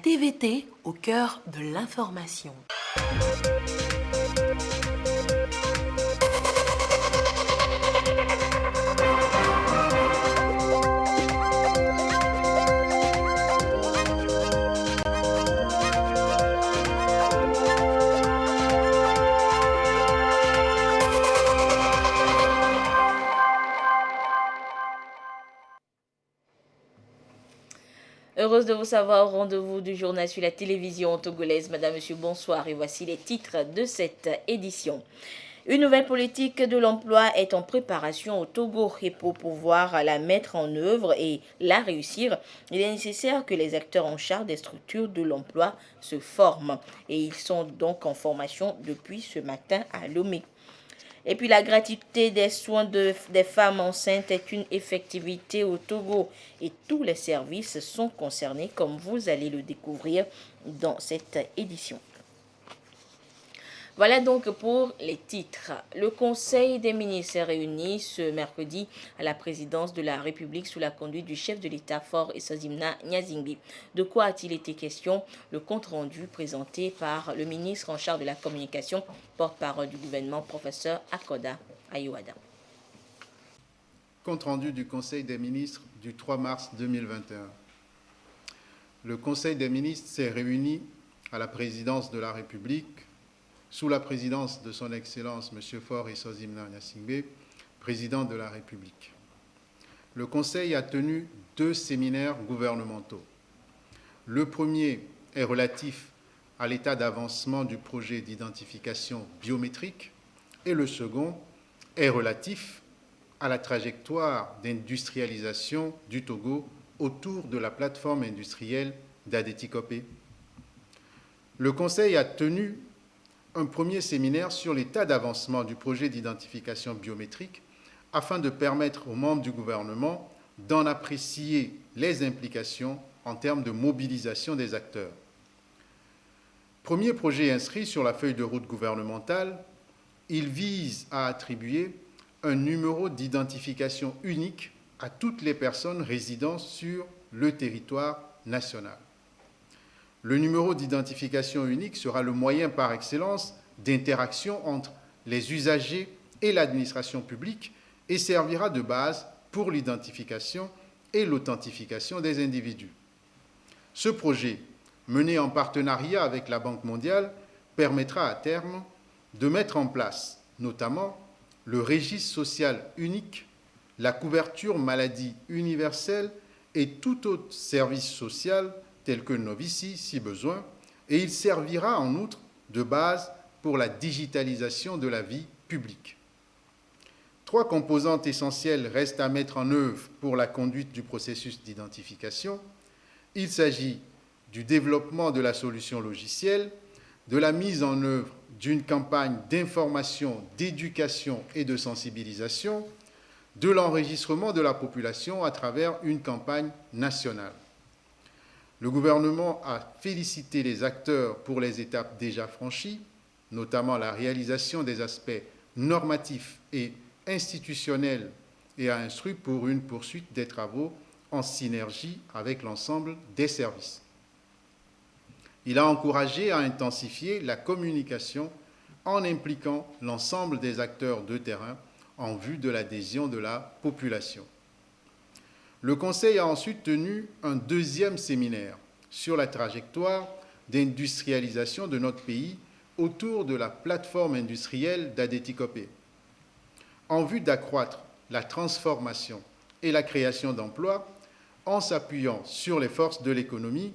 TVT au cœur de l'information. Heureuse de vous savoir au rendez-vous du journal sur la télévision togolaise. Madame, Monsieur, bonsoir et voici les titres de cette édition. Une nouvelle politique de l'emploi est en préparation au Togo et pour pouvoir la mettre en œuvre et la réussir, il est nécessaire que les acteurs en charge des structures de l'emploi se forment et ils sont donc en formation depuis ce matin à Lomé. Et puis la gratuité des soins des femmes enceintes est une effectivité au Togo et tous les services sont concernés comme vous allez le découvrir dans cette édition. Voilà donc pour les titres. Le Conseil des ministres est réuni ce mercredi à la présidence de la République sous la conduite du chef de l'État Faure Essozimna Nyazingbe. De quoi a-t-il été question? Le compte-rendu présenté par le ministre en charge de la communication, porte-parole du gouvernement, professeur Akoda Ayouada. Compte-rendu du Conseil des ministres du 3 mars 2021. Le Conseil des ministres s'est réuni à la présidence de la République sous la présidence de son Excellence M. Faure Essozimna Nyazingbe, président de la République. Le Conseil a tenu 2 séminaires gouvernementaux. Le premier est relatif à l'état d'avancement du projet d'identification biométrique et le second est relatif à la trajectoire d'industrialisation du Togo autour de la plateforme industrielle d'Adétikopé. Le Conseil a tenu un premier séminaire sur l'état d'avancement du projet d'identification biométrique afin de permettre aux membres du gouvernement d'en apprécier les implications en termes de mobilisation des acteurs. Premier projet inscrit sur la feuille de route gouvernementale, il vise à attribuer un numéro d'identification unique à toutes les personnes résidant sur le territoire national. Le numéro d'identification unique sera le moyen par excellence d'interaction entre les usagers et l'administration publique et servira de base pour l'identification et l'authentification des individus. Ce projet, mené en partenariat avec la Banque mondiale, permettra à terme de mettre en place notamment le registre social unique, la couverture maladie universelle et tout autre service social tel que Novici, si besoin, et il servira en outre de base pour la digitalisation de la vie publique. 3 composantes essentielles restent à mettre en œuvre pour la conduite du processus d'identification. Il s'agit du développement de la solution logicielle, de la mise en œuvre d'une campagne d'information, d'éducation et de sensibilisation, de l'enregistrement de la population à travers une campagne nationale. Le gouvernement a félicité les acteurs pour les étapes déjà franchies, notamment la réalisation des aspects normatifs et institutionnels, et a instruit pour une poursuite des travaux en synergie avec l'ensemble des services. Il a encouragé à intensifier la communication en impliquant l'ensemble des acteurs de terrain en vue de l'adhésion de la population. Le Conseil a ensuite tenu un 2e séminaire sur la trajectoire d'industrialisation de notre pays autour de la plateforme industrielle d'Adétikopé. En vue d'accroître la transformation et la création d'emplois, en s'appuyant sur les forces de l'économie,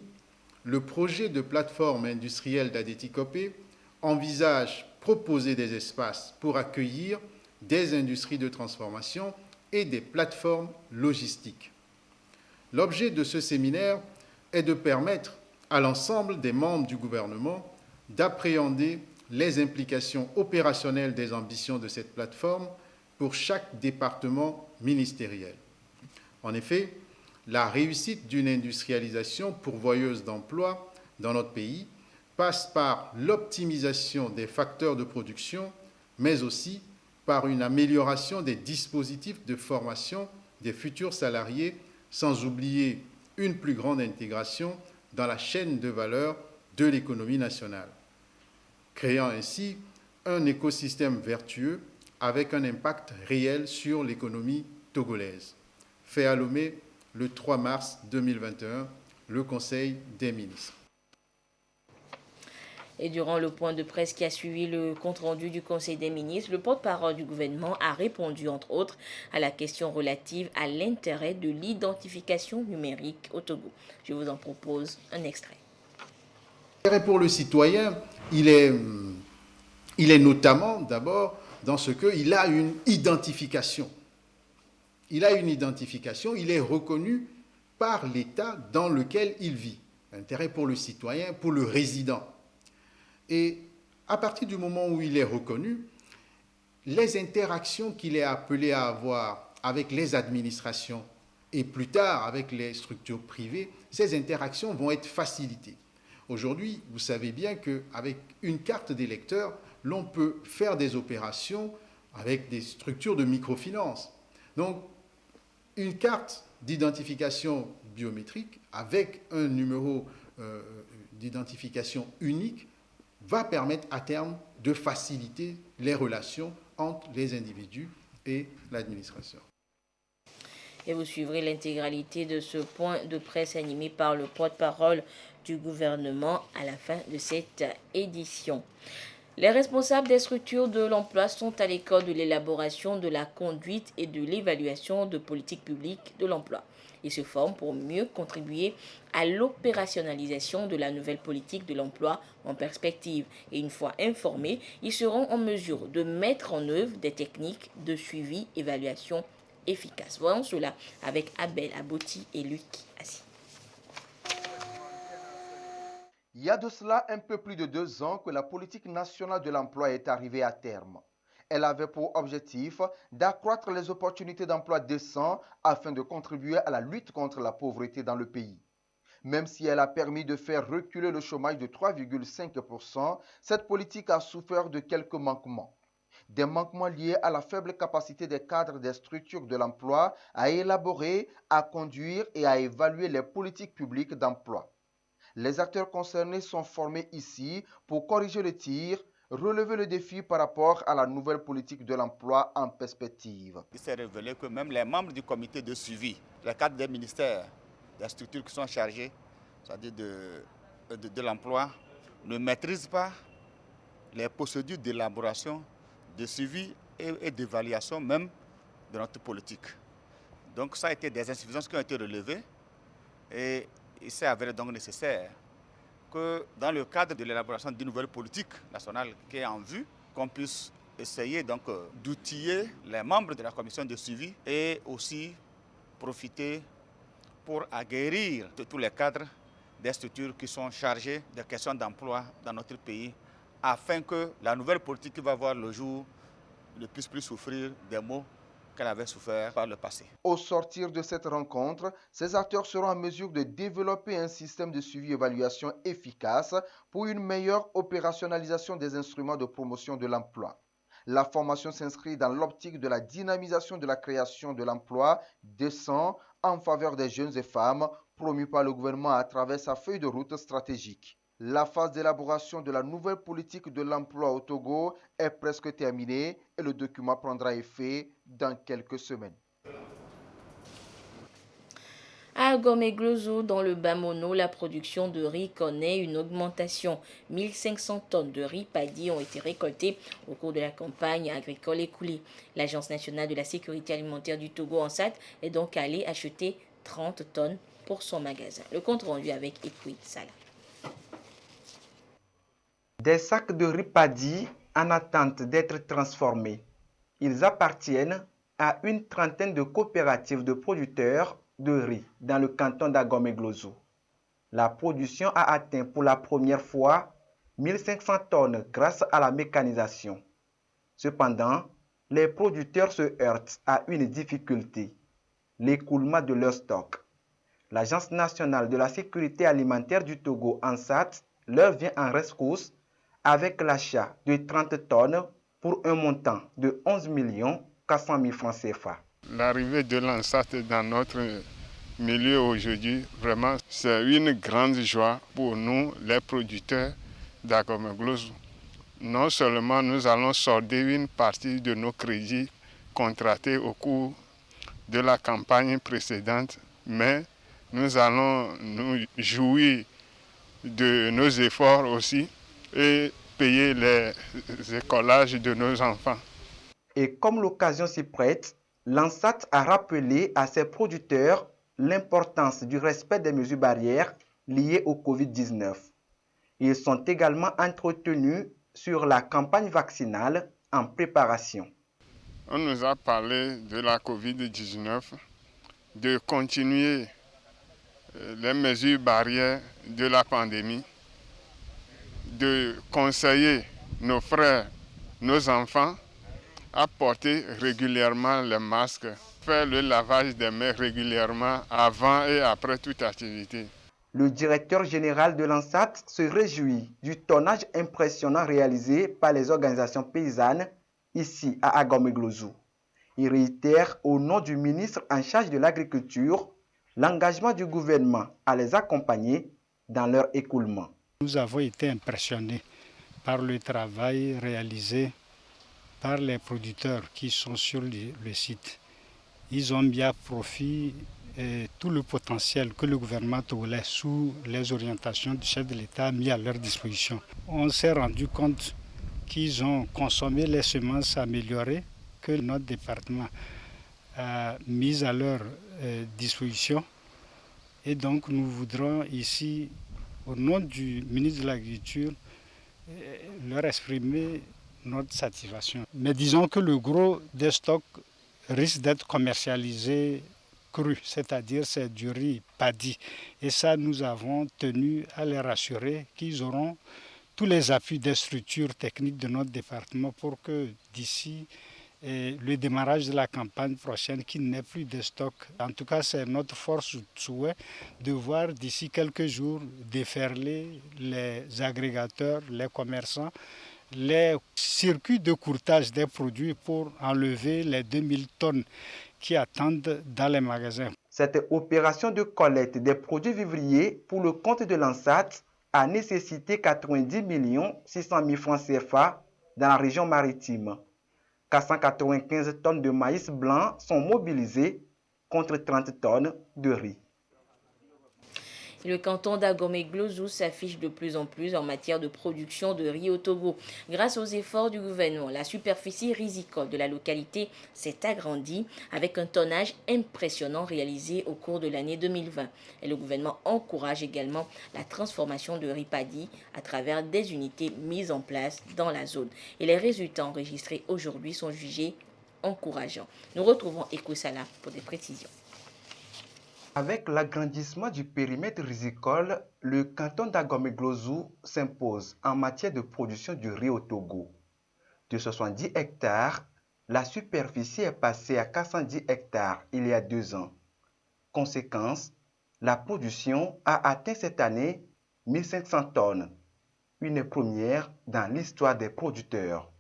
le projet de plateforme industrielle d'Adétikopé envisage proposer des espaces pour accueillir des industries de transformation et des plateformes logistiques. L'objet de ce séminaire est de permettre à l'ensemble des membres du gouvernement d'appréhender les implications opérationnelles des ambitions de cette plateforme pour chaque département ministériel. En effet, la réussite d'une industrialisation pourvoyeuse d'emplois dans notre pays passe par l'optimisation des facteurs de production, mais aussi par une amélioration des dispositifs de formation des futurs salariés, sans oublier une plus grande intégration dans la chaîne de valeur de l'économie nationale, créant ainsi un écosystème vertueux avec un impact réel sur l'économie togolaise. Fait à Lomé le 3 mars 2021, le Conseil des ministres. Et durant le point de presse qui a suivi le compte-rendu du Conseil des ministres, le porte-parole du gouvernement a répondu, entre autres, à la question relative à l'intérêt de l'identification numérique au Togo. Je vous en propose un extrait. L'intérêt pour le citoyen, il est notamment, d'abord, dans ce qu'il a une identification. Il a une identification, il est reconnu par l'État dans lequel il vit. Intérêt pour le citoyen, pour le résident. Et à partir du moment où il est reconnu, les interactions qu'il est appelé à avoir avec les administrations et plus tard avec les structures privées, ces interactions vont être facilitées. Aujourd'hui, vous savez bien qu'avec une carte d'électeur, l'on peut faire des opérations avec des structures de microfinance. Donc, une carte d'identification biométrique avec un numéro d'identification unique va permettre à terme de faciliter les relations entre les individus et l'administration. Et vous suivrez l'intégralité de ce point de presse animé par le porte-parole du gouvernement à la fin de cette édition. Les responsables des structures de l'emploi sont à l'école de l'élaboration, de la conduite et de l'évaluation de politiques publiques de l'emploi. Ils se forment pour mieux contribuer à l'opérationnalisation de la nouvelle politique de l'emploi en perspective. Et une fois informés, ils seront en mesure de mettre en œuvre des techniques de suivi, évaluation efficaces. Voyons cela avec Abel Aboti et Luc Assi. Il y a de cela un peu plus de 2 ans que la politique nationale de l'emploi est arrivée à terme. Elle avait pour objectif d'accroître les opportunités d'emploi décents afin de contribuer à la lutte contre la pauvreté dans le pays. Même si elle a permis de faire reculer le chômage de 3,5%, cette politique a souffert de quelques manquements. Des manquements liés à la faible capacité des cadres des structures de l'emploi à élaborer, à conduire et à évaluer les politiques publiques d'emploi. Les acteurs concernés sont formés ici pour corriger le tir, relever le défi par rapport à la nouvelle politique de l'emploi en perspective. Il s'est révélé que même les membres du comité de suivi, les cadres des ministères, des structures qui sont chargées, c'est-à-dire de l'emploi, ne maîtrisent pas les procédures d'élaboration, de suivi et d'évaluation même de notre politique. Donc ça a été des insuffisances qui ont été relevées et il s'est avéré donc nécessaire que dans le cadre de l'élaboration d'une nouvelle politique nationale qui est en vue, qu'on puisse essayer donc d'outiller les membres de la commission de suivi et aussi profiter pour aguerrir tous les cadres des structures qui sont chargées des questions d'emploi dans notre pays afin que la nouvelle politique qui va voir le jour ne puisse plus souffrir des maux qu'elle avait souffert par le passé. Au sortir de cette rencontre, ces acteurs seront en mesure de développer un système de suivi et évaluation efficace pour une meilleure opérationnalisation des instruments de promotion de l'emploi. La formation s'inscrit dans l'optique de la dynamisation de la création de l'emploi décent en faveur des jeunes et femmes promue par le gouvernement à travers sa feuille de route stratégique. La phase d'élaboration de la nouvelle politique de l'emploi au Togo est presque terminée et le document prendra effet dans quelques semaines. À Gomé-Glozo, dans le Bamono, la production de riz connaît une augmentation. 1500 tonnes de riz paddy ont été récoltées au cours de la campagne agricole écoulée. L'Agence nationale de la sécurité alimentaire du Togo, ANSAT, est donc allée acheter 30 tonnes pour son magasin. Le compte rendu avec Ekwi Salah. Des sacs de riz paddy en attente d'être transformés. Ils appartiennent à une trentaine de coopératives de producteurs de riz dans le canton d'Agomé-Glozo. La production a atteint pour la première fois 1500 tonnes grâce à la mécanisation. Cependant, les producteurs se heurtent à une difficulté, l'écoulement de leur stock. L'Agence nationale de la sécurité alimentaire du Togo, ANSAT, leur vient en rescousse avec l'achat de 30 tonnes pour un montant de 11 400 000 francs CFA. L'arrivée de l'ANSAT dans notre milieu aujourd'hui, vraiment, c'est une grande joie pour nous, les producteurs d'Agomeglosu. Non seulement nous allons sortir une partie de nos crédits contractés au cours de la campagne précédente, mais nous allons nous jouir de nos efforts aussi et payer les écolages de nos enfants. Et comme l'occasion s'y prête, l'ANSAT a rappelé à ses producteurs l'importance du respect des mesures barrières liées au Covid-19. Ils sont également entretenus sur la campagne vaccinale en préparation. On nous a parlé de la Covid-19, de continuer les mesures barrières de la pandémie, de conseiller nos frères, nos enfants à porter régulièrement les masques, faire le lavage des mains régulièrement avant et après toute activité. Le directeur général de l'ANSAT se réjouit du tonnage impressionnant réalisé par les organisations paysannes ici à Agomeglosu. Il réitère au nom du ministre en charge de l'agriculture l'engagement du gouvernement à les accompagner dans leur écoulement. Nous avons été impressionnés par le travail réalisé par les producteurs qui sont sur le site. Ils ont bien profit tout le potentiel que le gouvernement togolais, sous les orientations du chef de l'État, a mis à leur disposition. On s'est rendu compte qu'ils ont consommé les semences améliorées que notre département a mises à leur disposition. Et donc nous voudrons ici, au nom du ministre de l'Agriculture, leur exprimer notre satisfaction. Mais disons que le gros des stocks risque d'être commercialisé cru, c'est-à-dire c'est du riz paddy. Et ça, nous avons tenu à les rassurer qu'ils auront tous les appuis des structures techniques de notre département pour que d'ici le démarrage de la campagne prochaine, qu'il n'ait plus de stock. En tout cas, c'est notre force souhait de voir d'ici quelques jours déferler les agrégateurs, les commerçants, les circuits de courtage des produits pour enlever les 2000 tonnes qui attendent dans les magasins. Cette opération de collecte des produits vivriers pour le compte de l'ANSAT a nécessité 90 600 000 francs CFA dans la région maritime. 495 tonnes de maïs blanc sont mobilisées contre 30 tonnes de riz. Le canton d'Agomeglosu s'affiche de plus en plus en matière de production de riz au Togo. Grâce aux efforts du gouvernement, la superficie risicole de la localité s'est agrandie avec un tonnage impressionnant réalisé au cours de l'année 2020. Et le gouvernement encourage également la transformation de riz paddy à travers des unités mises en place dans la zone. Et les résultats enregistrés aujourd'hui sont jugés encourageants. Nous retrouvons Ekosala pour des précisions. Avec l'agrandissement du périmètre risicole, le canton d'Agomeglosu s'impose en matière de production du riz au Togo. De 70 hectares, la superficie est passée à 410 hectares il y a 2 ans. Conséquence, la production a atteint cette année 1500 tonnes, une première dans l'histoire des producteurs.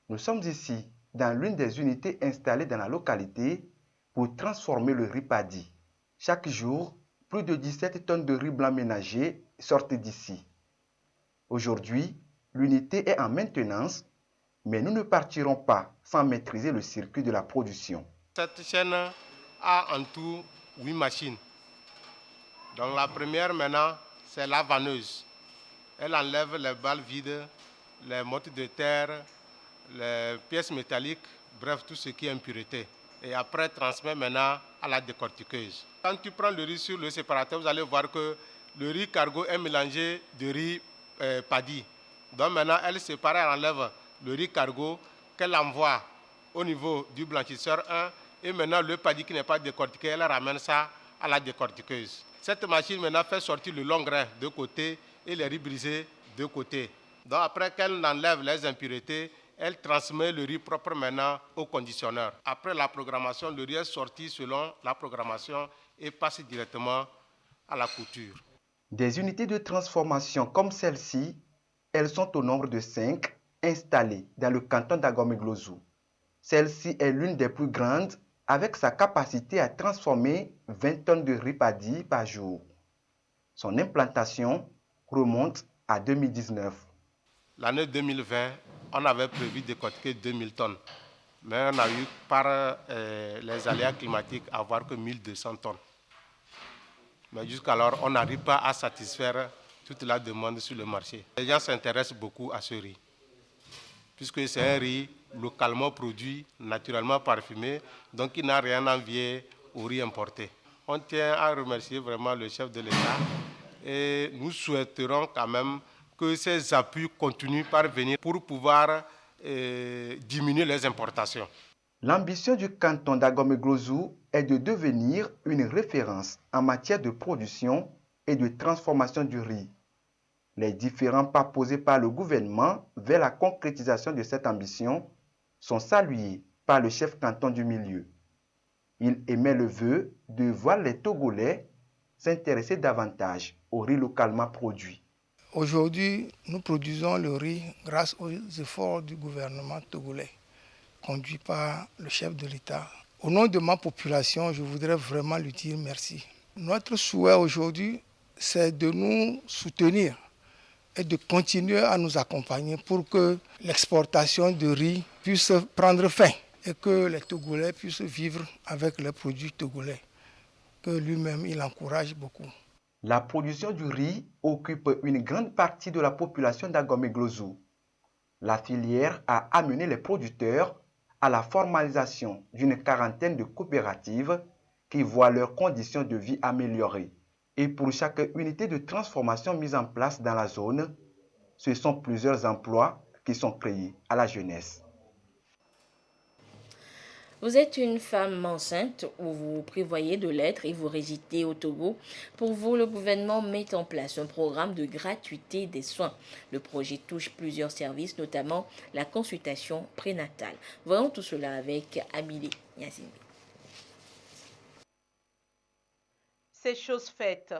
Nous sommes ici dans l'une des unités installées dans la localité pour transformer le riz paddy. Chaque jour, plus de 17 tonnes de riz blanc ménager sortent d'ici. Aujourd'hui, l'unité est en maintenance, mais nous ne partirons pas sans maîtriser le circuit de la production. Cette chaîne a en tout 8 machines. Donc la première maintenant, c'est la vanneuse. Elle enlève les balles vides, les mottes de terre, les pièces métalliques, bref, tout ce qui est impureté. Et après, transmet maintenant à la décortiqueuse. Quand tu prends le riz sur le séparateur, vous allez voir que le riz cargo est mélangé de riz paddy. Donc maintenant, elle sépare, elle enlève le riz cargo qu'elle envoie au niveau du blanchisseur 1. Et maintenant, le paddy qui n'est pas décortiqué, elle ramène ça à la décortiqueuse. Cette machine maintenant fait sortir le long grain de côté et les riz brisés de côté. Donc après qu'elle enlève les impuretés, elle transmet le riz propre maintenant au conditionneur. Après la programmation, le riz est sorti selon la programmation et passe directement à la couture. Des unités de transformation comme celle-ci, elles sont au nombre de 5 installées dans le canton d'Agomeglosu. Celle-ci est l'une des plus grandes avec sa capacité à transformer 20 tonnes de riz paddy par jour. Son implantation remonte à 2019. L'année 2020, on avait prévu de décortiquer 2000 tonnes, mais on a eu par les aléas climatiques à avoir que 1200 tonnes. Mais jusqu'alors, on n'arrive pas à satisfaire toute la demande sur le marché. Les gens s'intéressent beaucoup à ce riz, puisque c'est un riz localement produit, naturellement parfumé, donc il n'a rien à envier au riz importé. On tient à remercier vraiment le chef de l'État et nous souhaiterons quand même que ces appuis continuent par venir pour pouvoir diminuer les importations. L'ambition du canton d'Agomé-Glozou est de devenir une référence en matière de production et de transformation du riz. Les différents pas posés par le gouvernement vers la concrétisation de cette ambition sont salués par le chef canton du milieu. Il émet le vœu de voir les Togolais s'intéresser davantage au riz localement produit. Aujourd'hui, nous produisons le riz grâce aux efforts du gouvernement togolais, conduit par le chef de l'État. Au nom de ma population, je voudrais vraiment lui dire merci. Notre souhait aujourd'hui, c'est de nous soutenir et de continuer à nous accompagner pour que l'exportation de riz puisse prendre fin et que les Togolais puissent vivre avec les produits togolais, que lui-même il encourage beaucoup. La production du riz occupe une grande partie de la population d'Agomé-Glozou. La filière a amené les producteurs à la formalisation d'une quarantaine de coopératives qui voient leurs conditions de vie améliorées. Et pour chaque unité de transformation mise en place dans la zone, ce sont plusieurs emplois qui sont créés à la jeunesse. Vous êtes une femme enceinte ou vous prévoyez de l'être et vous résidez au Togo. Pour vous, le gouvernement met en place un programme de gratuité des soins. Le projet touche plusieurs services, notamment la consultation prénatale. Voyons tout cela avec Amélie Yazimbi. C'est chose faite.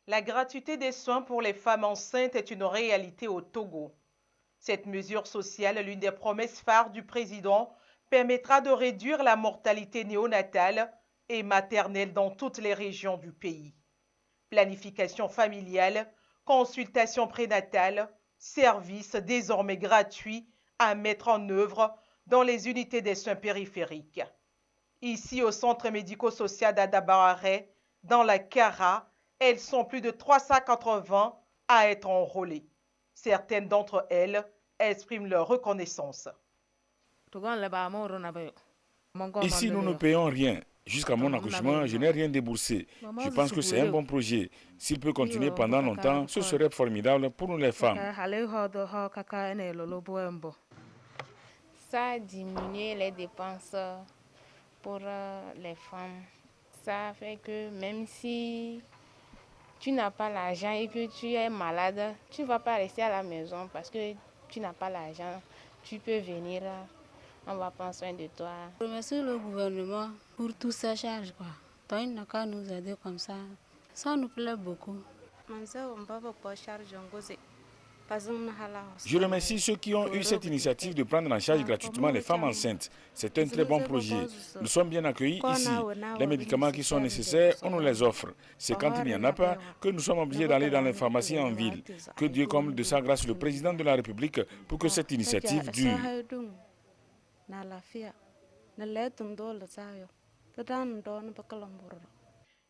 La gratuité des soins pour les femmes enceintes est une réalité au Togo. Cette mesure sociale, l'une des promesses phares du président, permettra de réduire la mortalité néonatale et maternelle dans toutes les régions du pays. Planification familiale, consultation prénatale, services désormais gratuits à mettre en œuvre dans les unités des soins périphériques. Ici, au centre médico-social d'Adabarare, dans la Kara, elles sont plus de 380 à être enrôlées. Certaines d'entre elles expriment leur reconnaissance. Ici, nous ne payons rien. Jusqu'à mon accouchement, je n'ai rien déboursé. Je pense que c'est un bon projet. S'il peut continuer pendant longtemps, ce serait formidable pour nous les femmes. Ça a diminué les dépenses pour les femmes. Ça fait que même si tu n'as pas l'argent et que tu es malade, tu ne vas pas rester à la maison parce que tu n'as pas l'argent. Tu peux venir, on va prendre soin de toi. Je remercie le gouvernement pour toutes ces charges. Donc il n'a qu'à nous aider comme ça. Ça nous plaît beaucoup. Je remercie ceux qui ont eu cette initiative de prendre en charge gratuitement les femmes enceintes. C'est un très bon projet. Nous sommes bien accueillis ici. Les médicaments qui sont nécessaires, on nous les offre. C'est quand il n'y en a pas que nous sommes obligés d'aller dans les pharmacies en ville. Que Dieu comble de sa grâce le président de la République pour que cette initiative dure.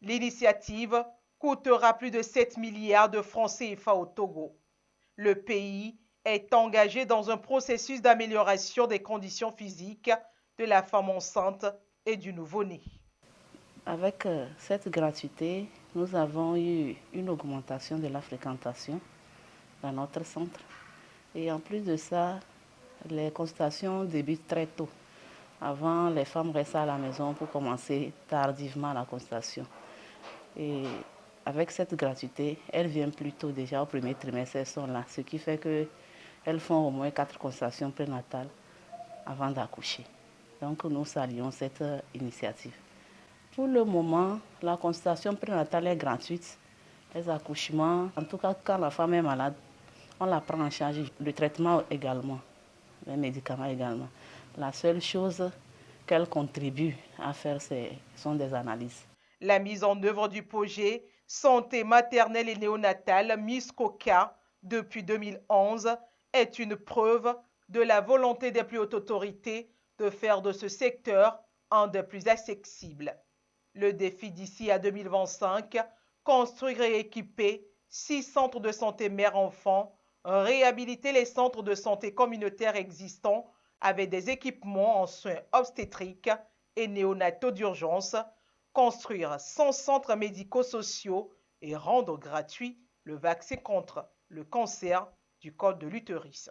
L'initiative coûtera plus de 7 milliards de francs CFA au Togo. Le pays est engagé dans un processus d'amélioration des conditions physiques de la femme enceinte et du nouveau-né. Avec cette gratuité, nous avons eu une augmentation de la fréquentation dans notre centre. Et en plus de ça, les consultations débutent très tôt. Avant, les femmes restent à la maison pour commencer tardivement la consultation. Et avec cette gratuité, elles viennent plus tôt déjà au premier trimestre, elles sont là. Ce qui fait qu'elles font au moins 4 consultations prénatales avant d'accoucher. Donc nous saluons cette initiative. Pour le moment, la consultation prénatale est gratuite. Les accouchements, en tout cas quand la femme est malade, on la prend en charge. Le traitement également, les médicaments également. La seule chose, qu'elle contribue à faire sont des analyses. La mise en œuvre du projet Santé maternelle et néonatale MISCOCA depuis 2011 est une preuve de la volonté des plus hautes autorités de faire de ce secteur un des plus accessibles. Le défi d'ici à 2025, construire et équiper 6 centres de santé mère-enfant, réhabiliter les centres de santé communautaires existants avec des équipements en soins obstétriques et néonataux d'urgence, construire 100 centres médico-sociaux et rendre gratuit le vaccin contre le cancer du col de l'utérus.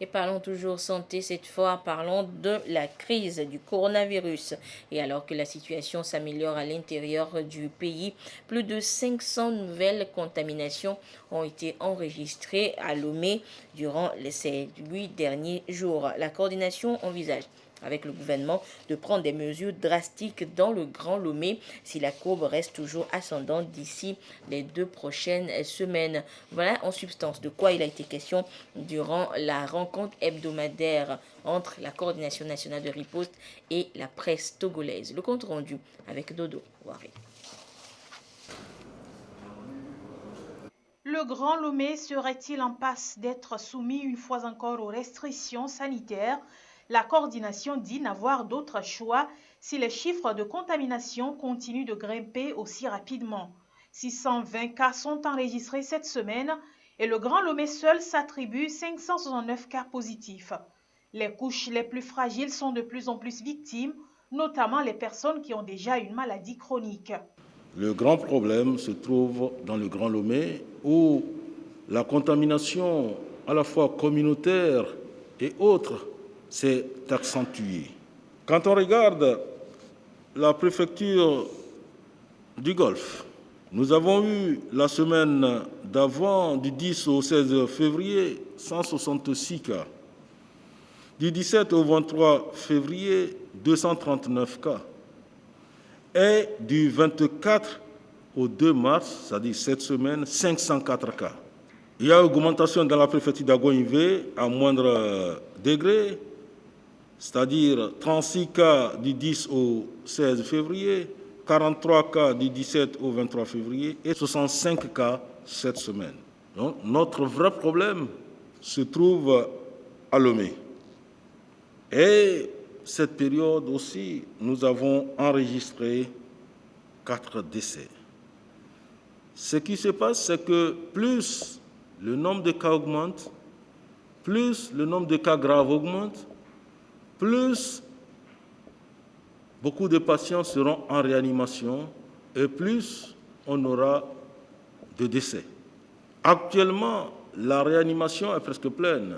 Et parlons toujours santé, cette fois parlons de la crise du coronavirus. Et alors que la situation s'améliore à l'intérieur du pays, plus de 500 nouvelles contaminations ont été enregistrées à Lomé durant ces 8 derniers jours. La coordination envisage avec le gouvernement de prendre des mesures drastiques dans le Grand Lomé si la courbe reste toujours ascendante d'ici les 2 prochaines semaines. Voilà en substance de quoi il a été question durant la rencontre hebdomadaire entre la coordination nationale de riposte et la presse togolaise. Le compte rendu avec Dodo Waré. Le Grand Lomé serait-il en passe d'être soumis une fois encore aux restrictions sanitaires? La coordination dit n'avoir d'autre choix si les chiffres de contamination continuent de grimper aussi rapidement. 620 cas sont enregistrés cette semaine et le Grand Lomé seul s'attribue 569 cas positifs. Les couches les plus fragiles sont de plus en plus victimes, notamment les personnes qui ont déjà une maladie chronique. Le grand problème se trouve dans le Grand Lomé où la contamination à la fois communautaire et autre s'est accentuée. Quand on regarde la préfecture du Golfe, nous avons eu la semaine d'avant, du 10 au 16 février, 166 cas. Du 17 au 23 février, 239 cas. Et du 24 au 2 mars, c'est-à-dire cette semaine, 504 cas. Il y a augmentation dans la préfecture d'Agoïvé à moindre degré, c'est-à-dire 36 cas du 10 au 16 février, 43 cas du 17 au 23 février et 65 cas cette semaine. Donc, notre vrai problème se trouve à Lomé. Et cette période aussi, nous avons enregistré 4 décès. Ce qui se passe, c'est que plus le nombre de cas augmente, plus le nombre de cas graves augmente, plus beaucoup de patients seront en réanimation et plus on aura de décès. Actuellement, la réanimation est presque pleine.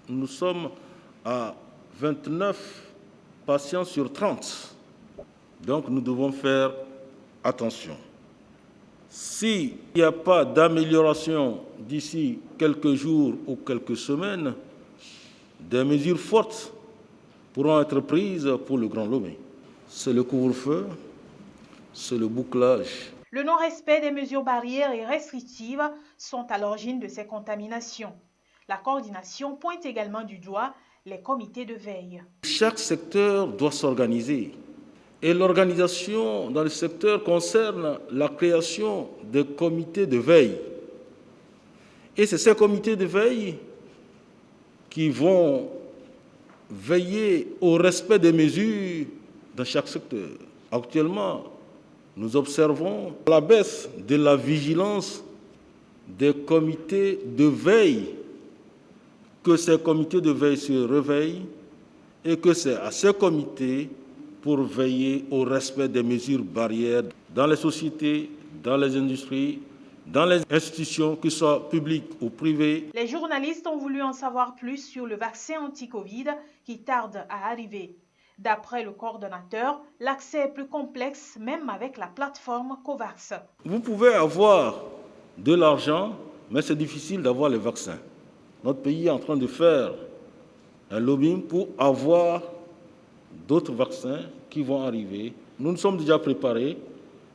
Nous sommes à 29 patients sur 30. Donc nous devons faire attention. S'il n'y a pas d'amélioration d'ici quelques jours ou quelques semaines, des mesures fortes pourront être prises pour le Grand Lomé. C'est le couvre-feu, c'est le bouclage. Le non-respect des mesures barrières et restrictives sont à l'origine de ces contaminations. La coordination pointe également du doigt les comités de veille. Chaque secteur doit s'organiser. Et l'organisation dans le secteur concerne la création de comités de veille. Et c'est ces comités de veille qui vont veiller au respect des mesures dans chaque secteur. Actuellement, nous observons la baisse de la vigilance des comités de veille, que ces comités de veille se réveillent et que c'est à ces comités pour veiller au respect des mesures barrières dans les sociétés, dans les industries, dans les institutions, que ce soit publiques ou privées. Les journalistes ont voulu en savoir plus sur le vaccin anti-Covid qui tarde à arriver. D'après le coordonnateur, l'accès est plus complexe même avec la plateforme COVAX. Vous pouvez avoir de l'argent, mais c'est difficile d'avoir les vaccins. Notre pays est en train de faire un lobbying pour avoir d'autres vaccins qui vont arriver. Nous nous sommes déjà préparés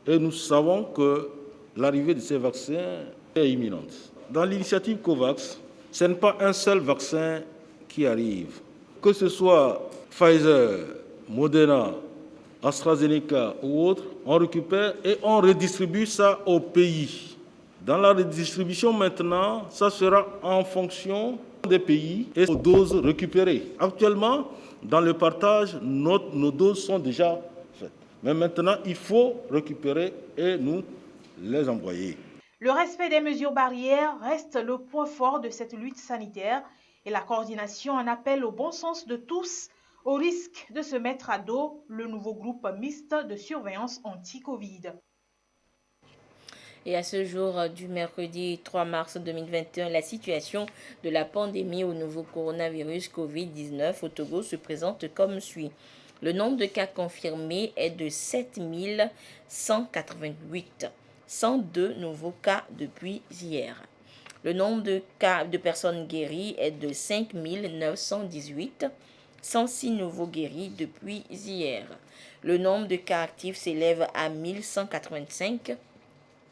et nous savons que l'arrivée de ces vaccins est imminente. Dans l'initiative COVAX, ce n'est pas un seul vaccin qui arrive. Que ce soit Pfizer, Moderna, AstraZeneca ou autres, on récupère et on redistribue ça au pays. Dans la redistribution maintenant, ça sera en fonction des pays et aux doses récupérées. Actuellement, dans le partage, nos doses sont déjà faites. Mais maintenant, il faut récupérer et nous les envoyer. Le respect des mesures barrières reste le point fort de cette lutte sanitaire et la coordination en appelle au bon sens de tous au risque de se mettre à dos le nouveau groupe mixte de surveillance anti-Covid. Et à ce jour du mercredi 3 mars 2021, la situation de la pandémie au nouveau coronavirus Covid-19 au Togo se présente comme suit. Le nombre de cas confirmés est de 7188, 102 nouveaux cas depuis hier. Le nombre de cas de personnes guéries est de 5918, 106 nouveaux guéris depuis hier. Le nombre de cas actifs s'élève à 1185.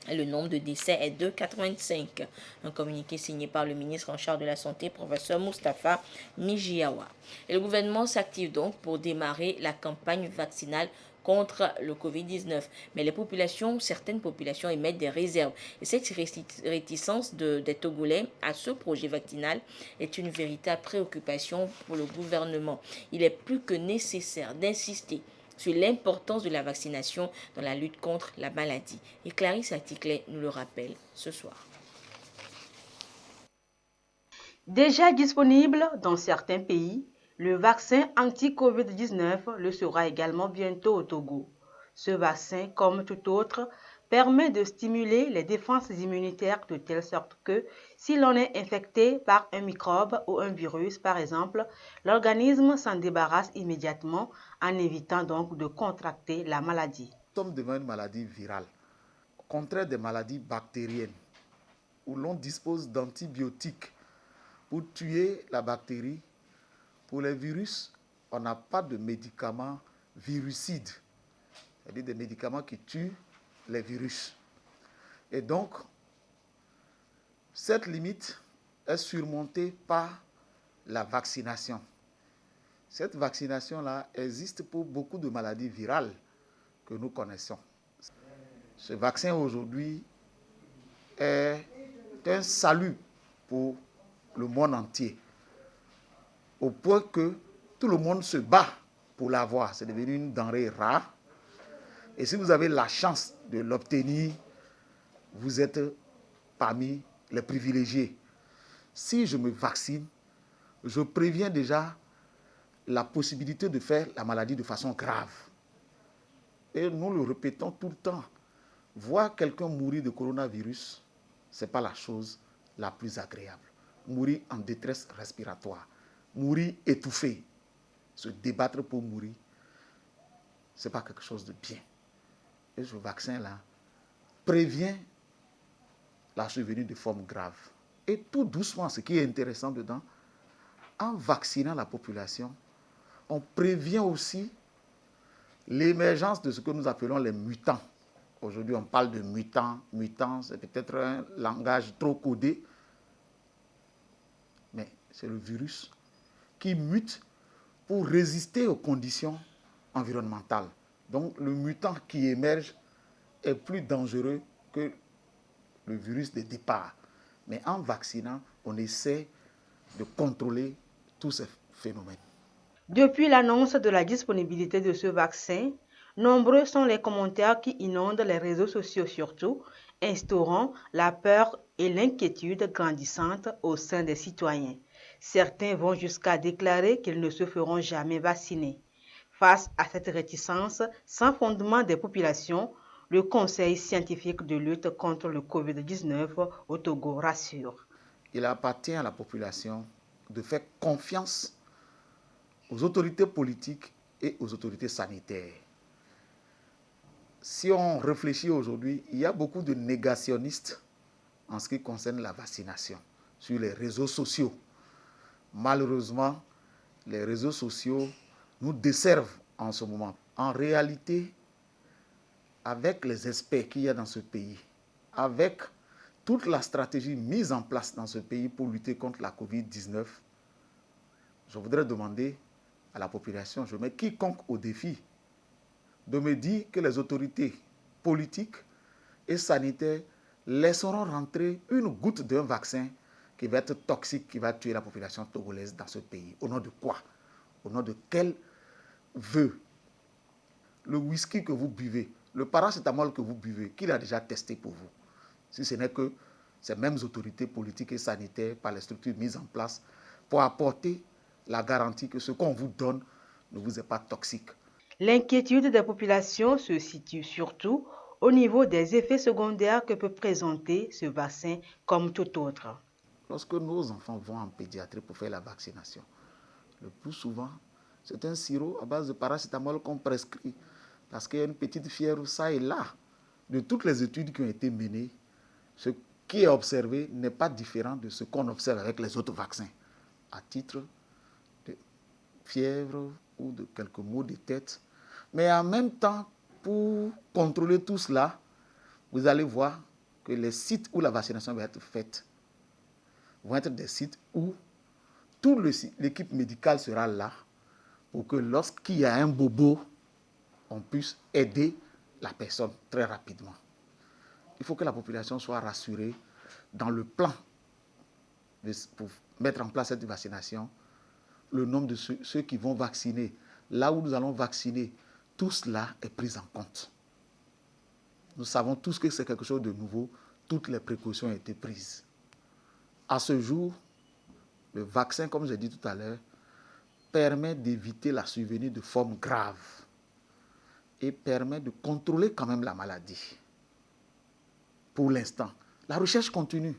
Le nombre de décès est de 85. Un communiqué signé par le ministre en charge de la Santé, professeur Moustapha Mijiawa. Et le gouvernement s'active donc pour démarrer la campagne vaccinale contre le Covid-19. Mais certaines populations émettent des réserves. Et cette réticence des Togolais à ce projet vaccinal est une véritable préoccupation pour le gouvernement. Il est plus que nécessaire d'insister sur l'importance de la vaccination dans la lutte contre la maladie. Et Clarisse Aticlet nous le rappelle ce soir. Déjà disponible dans certains pays, le vaccin anti-Covid-19 le sera également bientôt au Togo. Ce vaccin, comme tout autre, permet de stimuler les défenses immunitaires de telle sorte que, si l'on est infecté par un microbe ou un virus, par exemple, l'organisme s'en débarrasse immédiatement en évitant donc de contracter la maladie. Nous sommes devant une maladie virale, au contraire des maladies bactériennes, où l'on dispose d'antibiotiques pour tuer la bactérie. Pour les virus, on n'a pas de médicaments virucides, c'est-à-dire des médicaments qui tuent les virus. Et donc, cette limite est surmontée par la vaccination. Cette vaccination-là existe pour beaucoup de maladies virales que nous connaissons. Ce vaccin aujourd'hui est un salut pour le monde entier, au point que tout le monde se bat pour l'avoir. C'est devenu une denrée rare. Et si vous avez la chance de l'obtenir, vous êtes parmi les privilégiés. Si je me vaccine, je préviens déjà la possibilité de faire la maladie de façon grave. Et nous le répétons tout le temps. Voir quelqu'un mourir de coronavirus, ce n'est pas la chose la plus agréable. Mourir en détresse respiratoire, mourir étouffé, se débattre pour mourir, ce n'est pas quelque chose de bien. Et ce vaccin-là prévient la survenue de formes graves. Et tout doucement, ce qui est intéressant dedans, en vaccinant la population, on prévient aussi l'émergence de ce que nous appelons les mutants. Aujourd'hui, on parle de mutants. Mutants, c'est peut-être un langage trop codé, mais c'est le virus qui mute pour résister aux conditions environnementales. Donc, le mutant qui émerge est plus dangereux que le virus de départ. Mais en vaccinant, on essaie de contrôler tous ces phénomènes. Depuis l'annonce de la disponibilité de ce vaccin, nombreux sont les commentaires qui inondent les réseaux sociaux surtout, instaurant la peur et l'inquiétude grandissante au sein des citoyens. Certains vont jusqu'à déclarer qu'ils ne se feront jamais vacciner. Face à cette réticence sans fondement des populations, le Conseil scientifique de lutte contre le Covid-19 au Togo rassure. Il appartient à la population de faire confiance aux autorités politiques et aux autorités sanitaires. Si on réfléchit aujourd'hui, il y a beaucoup de négationnistes en ce qui concerne la vaccination sur les réseaux sociaux. Malheureusement, les réseaux sociaux nous desservent en ce moment. En réalité, avec les experts qu'il y a dans ce pays, avec toute la stratégie mise en place dans ce pays pour lutter contre la Covid-19, je voudrais demander à la population, je mets quiconque au défi de me dire que les autorités politiques et sanitaires laisseront rentrer une goutte d'un vaccin qui va être toxique, qui va tuer la population togolaise dans ce pays. Au nom de quoi? Au nom de quel vœu? Le whisky que vous buvez, le paracétamol que vous buvez, qui l'a déjà testé pour vous? Si ce n'est que ces mêmes autorités politiques et sanitaires, par les structures mises en place, pour apporter la garantie que ce qu'on vous donne ne vous est pas toxique. L'inquiétude des populations se situe surtout au niveau des effets secondaires que peut présenter ce vaccin comme tout autre. Lorsque nos enfants vont en pédiatrie pour faire la vaccination, le plus souvent, c'est un sirop à base de paracétamol qu'on prescrit parce qu'il y a une petite fièvre ça et là. De toutes les études qui ont été menées, ce qui est observé n'est pas différent de ce qu'on observe avec les autres vaccins, à titre de fièvre ou de quelques maux de tête. Mais en même temps, pour contrôler tout cela, vous allez voir que les sites où la vaccination va être faite vont être des sites où toute l'équipe médicale sera là pour que lorsqu'il y a un bobo, on puisse aider la personne très rapidement. Il faut que la population soit rassurée dans le plan pour mettre en place cette vaccination. Le nombre de ceux qui vont vacciner, là où nous allons vacciner, tout cela est pris en compte. Nous savons tous que c'est quelque chose de nouveau. Toutes les précautions ont été prises. À ce jour, le vaccin, comme j'ai dit tout à l'heure, permet d'éviter la survenue de formes graves et permet de contrôler quand même la maladie. Pour l'instant, la recherche continue.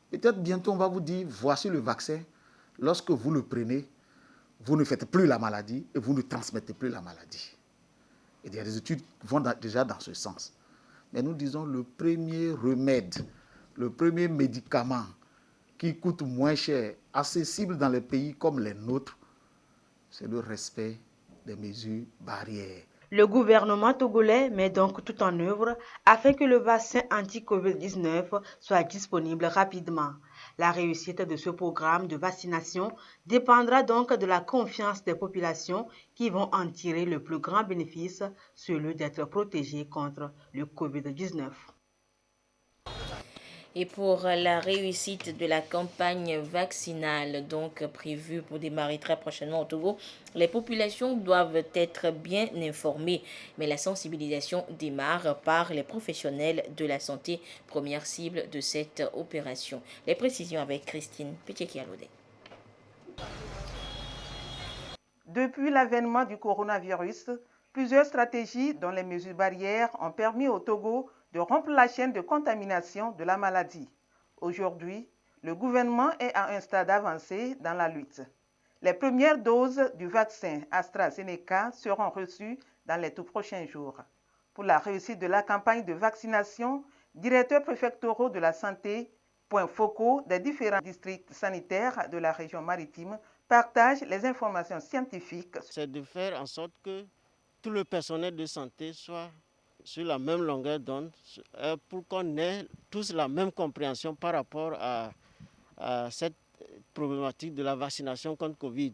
Peut-être bientôt on va vous dire, voici le vaccin. Lorsque vous le prenez, vous ne faites plus la maladie et vous ne transmettez plus la maladie. Et il y a des études qui vont déjà dans ce sens. Mais nous disons le premier remède, le premier médicament qui coûte moins cher, accessible dans les pays comme les nôtres, c'est le respect des mesures barrières. Le gouvernement togolais met donc tout en œuvre afin que le vaccin anti-Covid-19 soit disponible rapidement. La réussite de ce programme de vaccination dépendra donc de la confiance des populations qui vont en tirer le plus grand bénéfice, celui d'être protégées contre le Covid-19. Et pour la réussite de la campagne vaccinale, donc prévue pour démarrer très prochainement au Togo, les populations doivent être bien informées. Mais la sensibilisation démarre par les professionnels de la santé, première cible de cette opération. Les précisions avec Christine Pétieki-Alodé. Depuis l'avènement du coronavirus, plusieurs stratégies, dont les mesures barrières, ont permis au Togo de rompre la chaîne de contamination de la maladie. Aujourd'hui, le gouvernement est à un stade avancé dans la lutte. Les premières doses du vaccin AstraZeneca seront reçues dans les tout prochains jours. Pour la réussite de la campagne de vaccination, directeurs préfectoraux de la santé, points focaux des différents districts sanitaires de la région maritime, partagent les informations scientifiques. C'est de faire en sorte que tout le personnel de santé soit sur la même longueur d'onde pour qu'on ait tous la même compréhension par rapport à cette problématique de la vaccination contre Covid.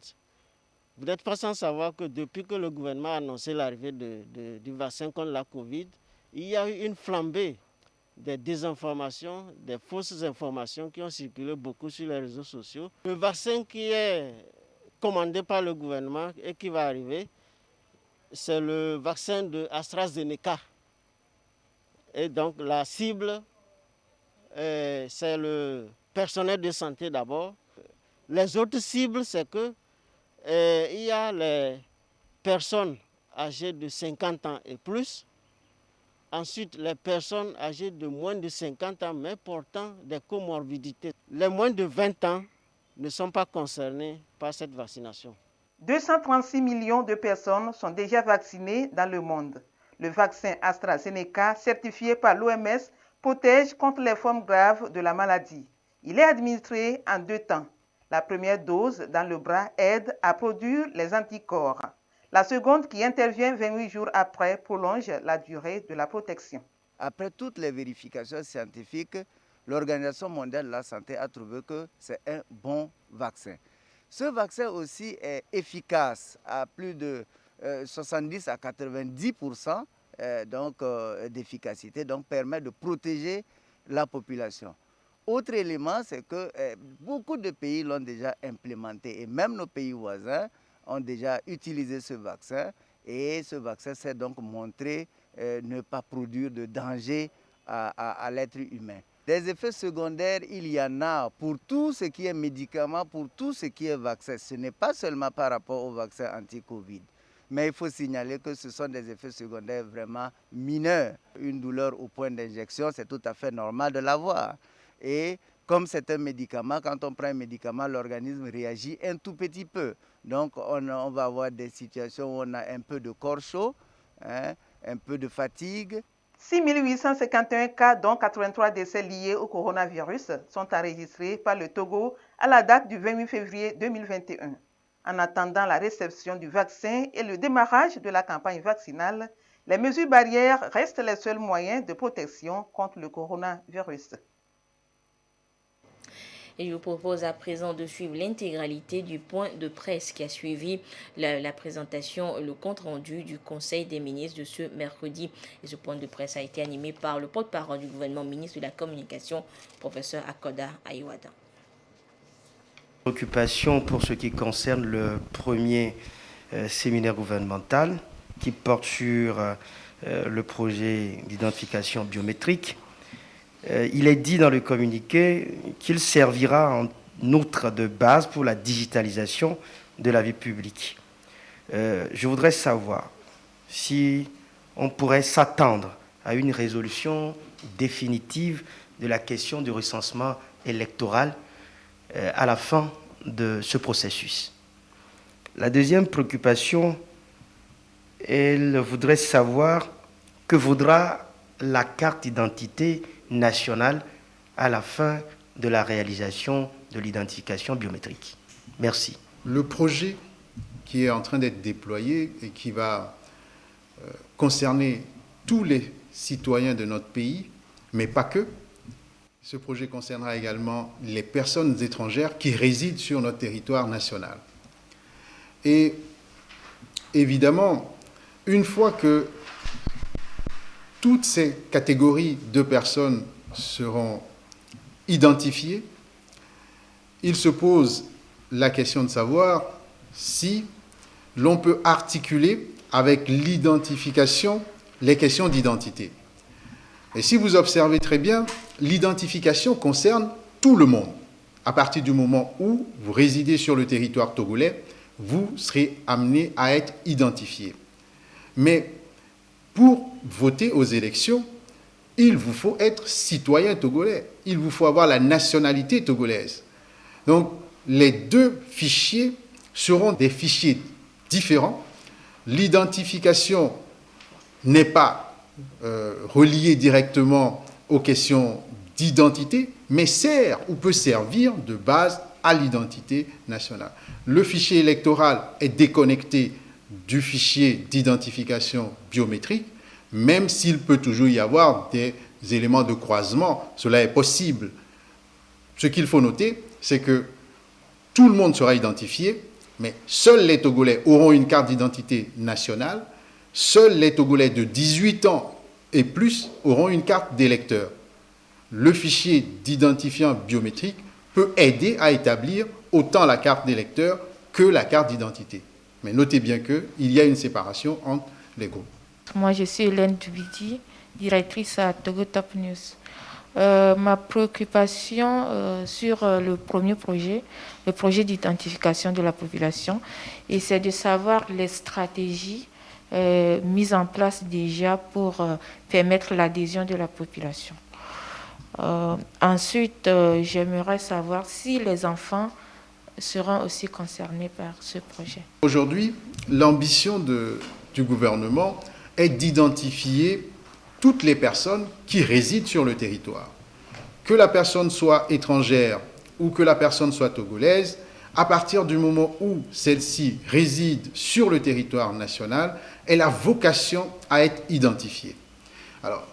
Vous n'êtes pas sans savoir que depuis que le gouvernement a annoncé l'arrivée du vaccin contre la Covid, il y a eu une flambée des désinformations, des fausses informations qui ont circulé beaucoup sur les réseaux sociaux. Le vaccin qui est commandé par le gouvernement et qui va arriver, c'est le vaccin de AstraZeneca. Et donc la cible, c'est le personnel de santé d'abord. Les autres cibles, c'est que il y a les personnes âgées de 50 ans et plus. Ensuite, les personnes âgées de moins de 50 ans, mais portant des comorbidités. Les moins de 20 ans ne sont pas concernés par cette vaccination. 236 millions de personnes sont déjà vaccinées dans le monde. Le vaccin AstraZeneca, certifié par l'OMS, protège contre les formes graves de la maladie. Il est administré en 2 temps. La première dose dans le bras aide à produire les anticorps. La seconde, qui intervient 28 jours après, prolonge la durée de la protection. Après toutes les vérifications scientifiques, l'Organisation mondiale de la santé a trouvé que c'est un bon vaccin. Ce vaccin aussi est efficace à plus de 70 à 90% d'efficacité, donc permet de protéger la population. Autre élément, c'est que beaucoup de pays l'ont déjà implémenté et même nos pays voisins ont déjà utilisé ce vaccin et ce vaccin s'est donc montré ne pas produire de danger à l'être humain. Des effets secondaires, il y en a pour tout ce qui est médicament, pour tout ce qui est vaccin. Ce n'est pas seulement par rapport au vaccin anti-Covid. Mais il faut signaler que ce sont des effets secondaires vraiment mineurs. Une douleur au point d'injection, c'est tout à fait normal de l'avoir. Et comme c'est un médicament, quand on prend un médicament, l'organisme réagit un tout petit peu. Donc on va avoir des situations où on a un peu de corps chaud, un peu de fatigue. 6 851 cas, dont 83 décès liés au coronavirus, sont enregistrés par le Togo à la date du 28 février 2021. En attendant la réception du vaccin et le démarrage de la campagne vaccinale, les mesures barrières restent les seuls moyens de protection contre le coronavirus. Et je vous propose à présent de suivre l'intégralité du point de presse qui a suivi la présentation, le compte-rendu du Conseil des ministres de ce mercredi. Et ce point de presse a été animé par le porte-parole du gouvernement, ministre de la Communication, professeur Akoda Ayiwada. Préoccupation pour ce qui concerne le premier séminaire gouvernemental qui porte sur le projet d'identification biométrique. Il est dit dans le communiqué qu'il servira en outre de base pour la digitalisation de la vie publique. Je voudrais savoir si on pourrait s'attendre à une résolution définitive de la question du recensement électoral à la fin de ce processus. La deuxième préoccupation, elle voudrait savoir que vaudra la carte d'identité nationale à la fin de la réalisation de l'identification biométrique. Merci. Le projet qui est en train d'être déployé et qui va concerner tous les citoyens de notre pays, mais pas que. Ce projet concernera également les personnes étrangères qui résident sur notre territoire national. Et évidemment, une fois que toutes ces catégories de personnes seront identifiées, il se pose la question de savoir si l'on peut articuler avec l'identification les questions d'identité. Et si vous observez très bien, l'identification concerne tout le monde. À partir du moment où vous résidez sur le territoire togolais, vous serez amené à être identifié. Mais pour voter aux élections, il vous faut être citoyen togolais. Il vous faut avoir la nationalité togolaise. Donc, les deux fichiers seront des fichiers différents. L'identification n'est pas reliée directement aux questions d'identité, mais sert ou peut servir de base à l'identité nationale. Le fichier électoral est déconnecté du fichier d'identification biométrique, même s'il peut toujours y avoir des éléments de croisement, cela est possible. Ce qu'il faut noter, c'est que tout le monde sera identifié, mais seuls les Togolais auront une carte d'identité nationale, seuls les Togolais de 18 ans et plus auront une carte d'électeur. Le fichier d'identifiant biométrique peut aider à établir autant la carte d'électeur que la carte d'identité. Mais notez bien qu'il y a une séparation entre les groupes. Moi, je suis Hélène Dubidi, directrice à Togo Top News. Ma préoccupation sur le premier projet, le projet d'identification de la population, et c'est de savoir les stratégies mises en place déjà pour permettre l'adhésion de la population. Ensuite, j'aimerais savoir si les enfants seront aussi concernés par ce projet. Aujourd'hui, l'ambition du gouvernement est d'identifier toutes les personnes qui résident sur le territoire. Que la personne soit étrangère ou que la personne soit togolaise, à partir du moment où celle-ci réside sur le territoire national, elle a vocation à être identifiée. Alors,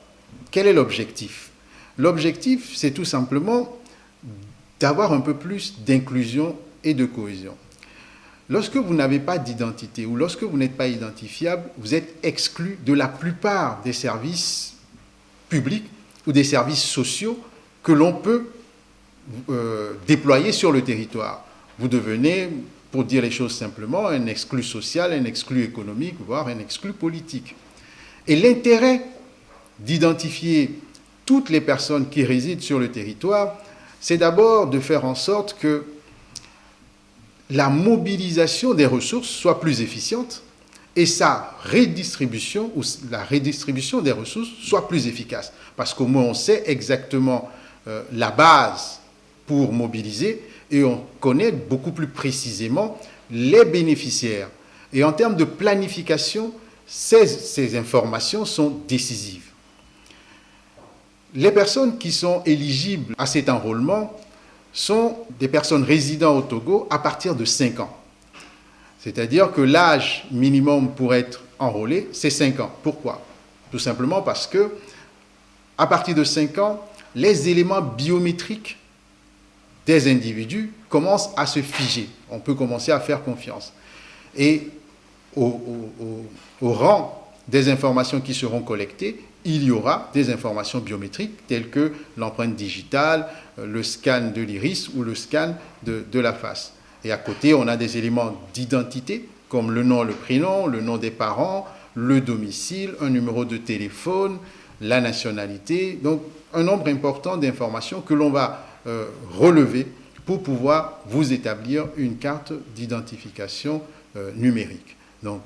quel est l'objectif ? L'objectif, c'est tout simplement d'avoir un peu plus d'inclusion et de cohésion. lorsque vous n'avez pas d'identité ou lorsque vous n'êtes pas identifiable, vous êtes exclu de la plupart des services publics ou des services sociaux que l'on peut déployer sur le territoire. Vous devenez, pour dire les choses simplement, un exclu social, un exclu économique, voire un exclu politique. Et l'intérêt d'identifier toutes les personnes qui résident sur le territoire, c'est d'abord de faire en sorte que la mobilisation des ressources soit plus efficiente et sa redistribution ou la redistribution des ressources soit plus efficace. Parce qu'au moins on sait exactement la base pour mobiliser et on connaît beaucoup plus précisément les bénéficiaires. Et en termes de planification, ces informations sont décisives. Les personnes qui sont éligibles à cet enrôlement sont des personnes résidant au Togo à partir de 5 ans. C'est-à-dire que l'âge minimum pour être enrôlé, c'est 5 ans. Pourquoi? Tout simplement parce que, à partir de 5 ans, les éléments biométriques des individus commencent à se figer. On peut commencer à faire confiance. Et au rang des informations qui seront collectées, il y aura des informations biométriques telles que l'empreinte digitale, le scan de l'iris ou le scan de la face. Et à côté, on a des éléments d'identité comme le nom, le prénom, le nom des parents, le domicile, un numéro de téléphone, la nationalité. Donc, un nombre important d'informations que l'on va relever pour pouvoir vous établir une carte d'identification numérique. Donc,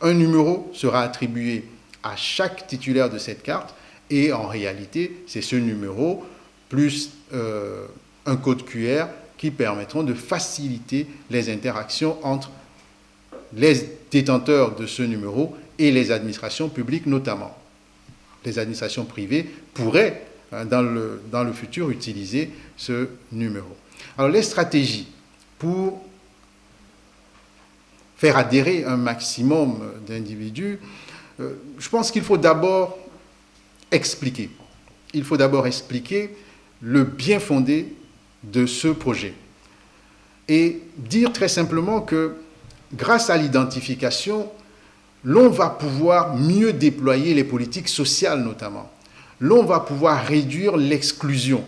un numéro sera attribué à chaque titulaire de cette carte et en réalité, c'est ce numéro plus un code QR qui permettront de faciliter les interactions entre les détenteurs de ce numéro et les administrations publiques notamment. Les administrations privées pourraient, dans le futur, utiliser ce numéro. Alors, les stratégies pour faire adhérer un maximum d'individus, je pense qu'il faut d'abord expliquer. Il faut d'abord expliquer le bien fondé de ce projet. Et dire très simplement que grâce à l'identification, l'on va pouvoir mieux déployer les politiques sociales notamment. L'on va pouvoir réduire l'exclusion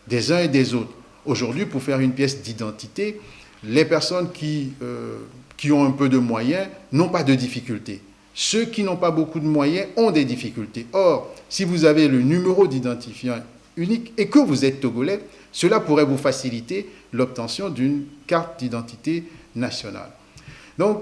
des uns et des autres. Aujourd'hui, pour faire une pièce d'identité, les personnes qui ont un peu de moyens n'ont pas de difficultés. Ceux qui n'ont pas beaucoup de moyens ont des difficultés. Or, si vous avez le numéro d'identifiant unique et que vous êtes togolais, cela pourrait vous faciliter l'obtention d'une carte d'identité nationale. Donc,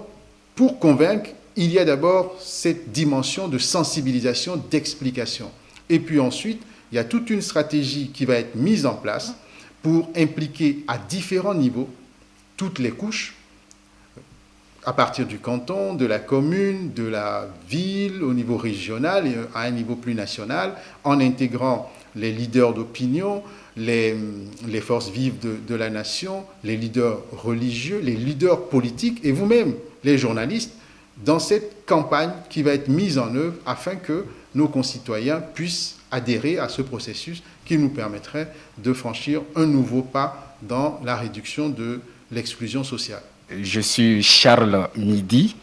pour convaincre, il y a d'abord cette dimension de sensibilisation, d'explication. Et puis ensuite, il y a toute une stratégie qui va être mise en place pour impliquer à différents niveaux toutes les couches, à partir du canton, de la commune, de la ville, au niveau régional et à un niveau plus national, en intégrant les leaders d'opinion, les forces vives de la nation, les leaders religieux, les leaders politiques et vous-même, les journalistes, dans cette campagne qui va être mise en œuvre afin que nos concitoyens puissent adhérer à ce processus qui nous permettrait de franchir un nouveau pas dans la réduction de l'exclusion sociale. Je suis Charles Midi,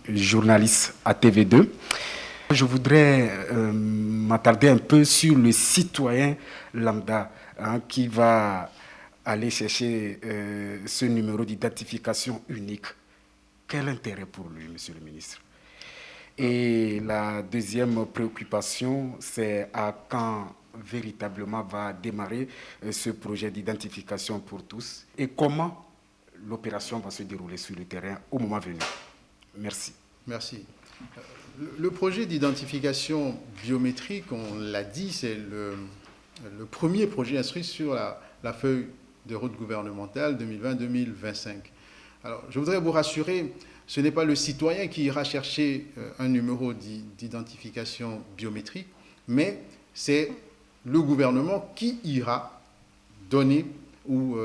journaliste à TV2. Je voudrais m'attarder un peu sur le citoyen lambda qui va aller chercher ce numéro d'identification unique. Quel intérêt pour lui, monsieur le ministre? Et la deuxième préoccupation, c'est à quand véritablement va démarrer ce projet d'identification pour tous et comment l'opération va se dérouler sur le terrain au moment venu. Merci. Merci. Le projet d'identification biométrique, on l'a dit, c'est le premier projet inscrit sur la feuille de route gouvernementale 2020-2025. Alors, je voudrais vous rassurer, ce n'est pas le citoyen qui ira chercher un numéro d'identification biométrique, mais c'est le gouvernement qui ira donner ou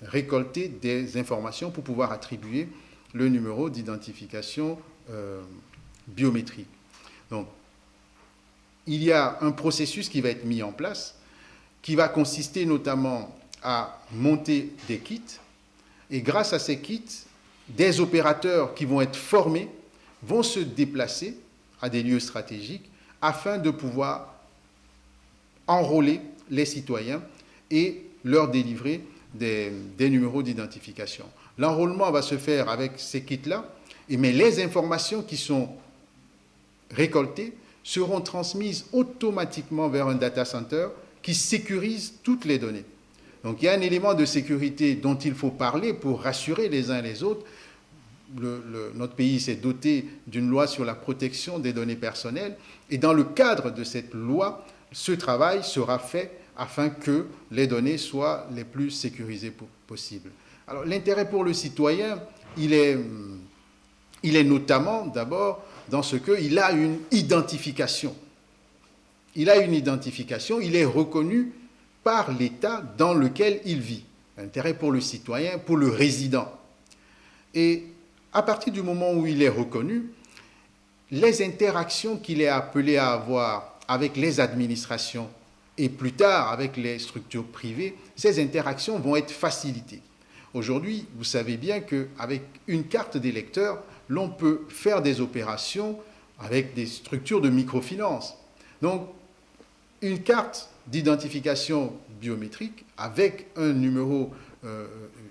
récolter des informations pour pouvoir attribuer le numéro d'identification biométrique. Donc, il y a un processus qui va être mis en place, qui va consister notamment à monter des kits, et grâce à ces kits, des opérateurs qui vont être formés vont se déplacer à des lieux stratégiques afin de pouvoir enrôler les citoyens et leur délivrer des numéros d'identification. L'enrôlement va se faire avec ces kits-là, mais les informations qui sont récoltées seront transmises automatiquement vers un data center qui sécurise toutes les données. Donc il y a un élément de sécurité dont il faut parler pour rassurer les uns les autres. Notre pays s'est doté d'une loi sur la protection des données personnelles et dans le cadre de cette loi, ce travail sera fait afin que les données soient les plus sécurisées possible. Alors l'intérêt pour le citoyen, il est notamment d'abord dans ce qu'il a une identification. Il a une identification, il est reconnu par l'État dans lequel il vit. Intérêt pour le citoyen, pour le résident. Et à partir du moment où il est reconnu, les interactions qu'il est appelé à avoir avec les administrations et plus tard avec les structures privées, ces interactions vont être facilitées. Aujourd'hui, vous savez bien qu'avec une carte d'électeur, l'on peut faire des opérations avec des structures de microfinance. Donc, une carte d'identification biométrique avec un numéro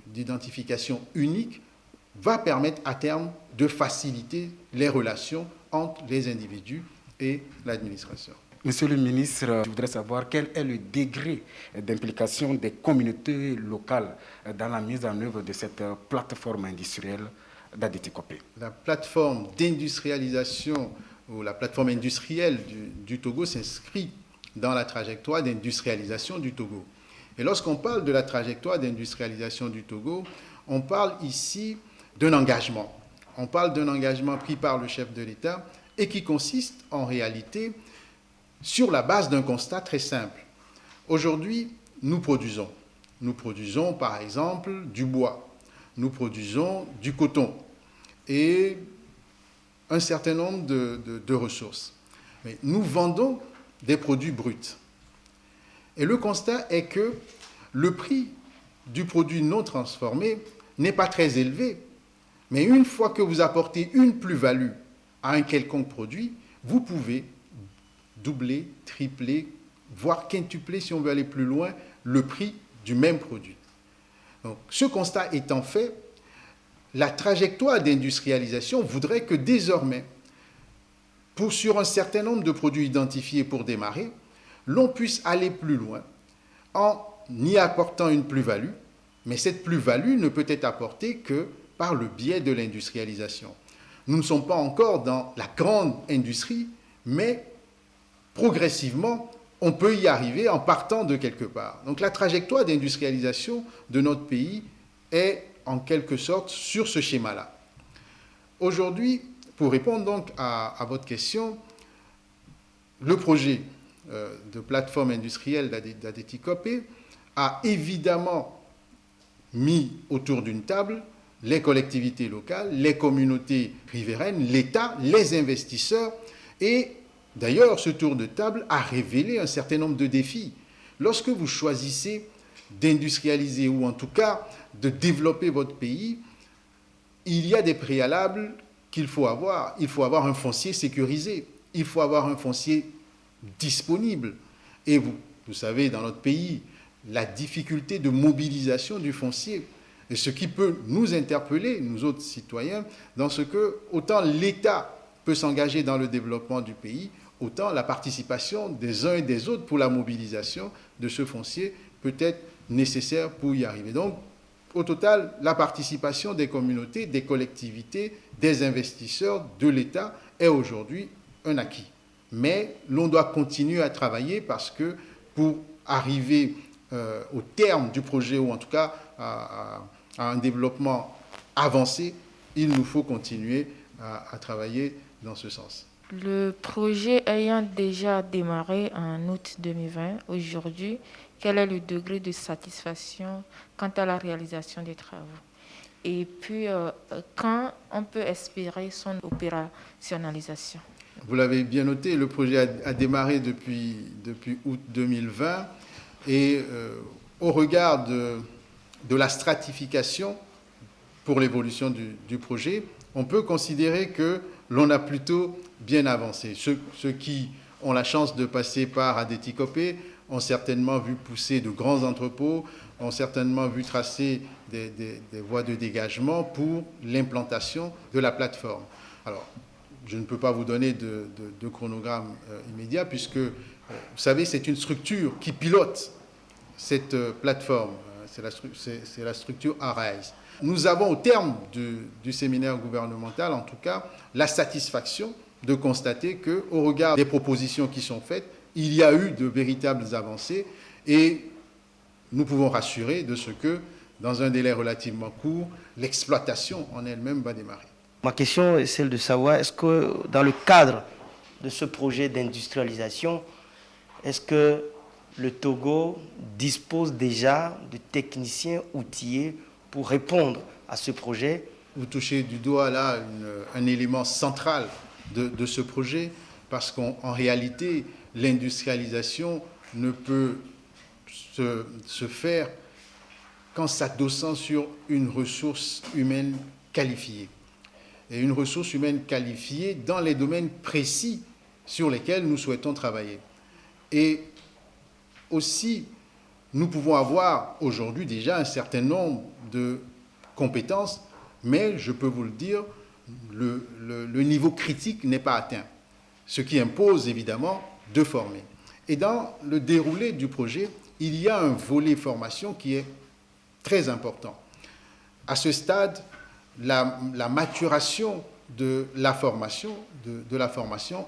d'identification unique va permettre à terme de faciliter les relations entre les individus et l'administration. Monsieur le ministre, je voudrais savoir quel est le degré d'implication des communautés locales dans la mise en œuvre de cette plateforme industrielle d'Adétikopé. La plateforme d'industrialisation ou la plateforme industrielle du Togo s'inscrit dans la trajectoire d'industrialisation du Togo. Et lorsqu'on parle de la trajectoire d'industrialisation du Togo, on parle ici d'un engagement. On parle d'un engagement pris par le chef de l'État et qui consiste en réalité sur la base d'un constat très simple. Aujourd'hui, nous produisons. Nous produisons par exemple du bois, nous produisons du coton et un certain nombre de ressources. Mais nous vendons des produits bruts. Et le constat est que le prix du produit non transformé n'est pas très élevé, mais une fois que vous apportez une plus-value à un quelconque produit, vous pouvez doubler, tripler, voire quintupler, si on veut aller plus loin, le prix du même produit. Donc, ce constat étant fait, la trajectoire d'industrialisation voudrait que désormais, sur un certain nombre de produits identifiés pour démarrer, l'on puisse aller plus loin en y apportant une plus-value, mais cette plus-value ne peut être apportée que par le biais de l'industrialisation. Nous ne sommes pas encore dans la grande industrie, mais progressivement, on peut y arriver en partant de quelque part. Donc la trajectoire d'industrialisation de notre pays est en quelque sorte sur ce schéma-là. Aujourd'hui, pour répondre donc à votre question, le projet de plateforme industrielle d'Adétikopé a évidemment mis autour d'une table les collectivités locales, les communautés riveraines, l'État, les investisseurs. Et d'ailleurs, ce tour de table a révélé un certain nombre de défis. Lorsque vous choisissez d'industrialiser ou en tout cas de développer votre pays, il y a des préalables qu'il faut avoir. Il faut avoir un foncier sécurisé. Il faut avoir un foncier disponible. Et vous savez, dans notre pays, la difficulté de mobilisation du foncier. Et ce qui peut nous interpeller, nous autres citoyens, dans ce que autant l'État peut s'engager dans le développement du pays, autant la participation des uns et des autres pour la mobilisation de ce foncier peut être nécessaire pour y arriver. Donc, au total, la participation des communautés, des collectivités, des investisseurs, de l'État est aujourd'hui un acquis. Mais l'on doit continuer à travailler parce que pour arriver au terme du projet, ou en tout cas à un développement avancé, il nous faut continuer à travailler dans ce sens. Le projet ayant déjà démarré en août 2020, aujourd'hui, quel est le degré de satisfaction quant à la réalisation des travaux? Et puis, quand on peut espérer son opérationnalisation? Vous l'avez bien noté, le projet a démarré depuis août 2020 et au regard de la stratification pour l'évolution du projet, on peut considérer que l'on a plutôt bien avancé. Ceux qui ont la chance de passer par Adétikopé ont certainement vu pousser de grands entrepôts, ont certainement vu tracer des voies de dégagement pour l'implantation de la plateforme. Alors, je ne peux pas vous donner de chronogramme immédiat puisque, vous savez, c'est une structure qui pilote cette plateforme. C'est la structure ARISE. Nous avons, au terme du séminaire gouvernemental, en tout cas, la satisfaction de constater qu'au regard des propositions qui sont faites, il y a eu de véritables avancées et nous pouvons rassurer de ce que, dans un délai relativement court, l'exploitation en elle-même va démarrer. Ma question est celle de savoir, est-ce que dans le cadre de ce projet d'industrialisation, est-ce que le Togo dispose déjà de techniciens outillés pour répondre à ce projet? Vous touchez du doigt là un élément central de ce projet, parce qu'en réalité, l'industrialisation ne peut se faire qu'en s'adossant sur une ressource humaine qualifiée. Et une ressource humaine qualifiée dans les domaines précis sur lesquels nous souhaitons travailler. Et aussi, nous pouvons avoir aujourd'hui déjà un certain nombre de compétences, mais je peux vous le dire, le niveau critique n'est pas atteint, ce qui impose évidemment de former. Et dans le déroulé du projet, il y a un volet formation qui est très important. À ce stade, la maturation de la formation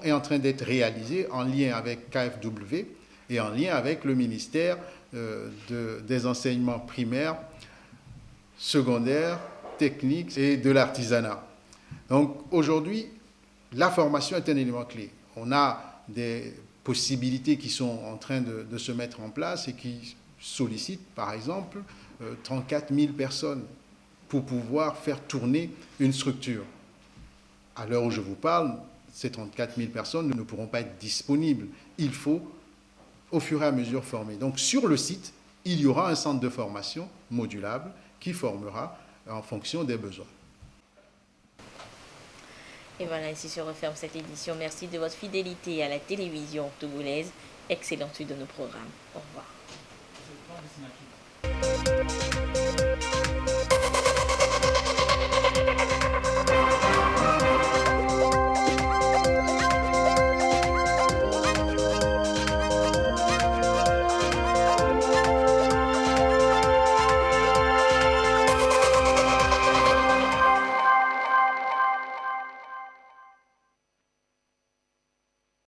est en train d'être réalisée en lien avec KfW et en lien avec le ministère des enseignements primaires, secondaires, techniques et de l'artisanat. Donc aujourd'hui, la formation est un élément clé. On a des possibilités qui sont en train de se mettre en place et qui sollicitent, par exemple, 34 000 personnes pour pouvoir faire tourner une structure. À l'heure où je vous parle, ces 34 000 personnes ne pourront pas être disponibles. Il faut, au fur et à mesure, former. Donc sur le site, il y aura un centre de formation modulable qui formera en fonction des besoins. Et voilà, ainsi se referme cette édition. Merci de votre fidélité à la télévision togolaise. Excellente suite de nos programmes. Au revoir.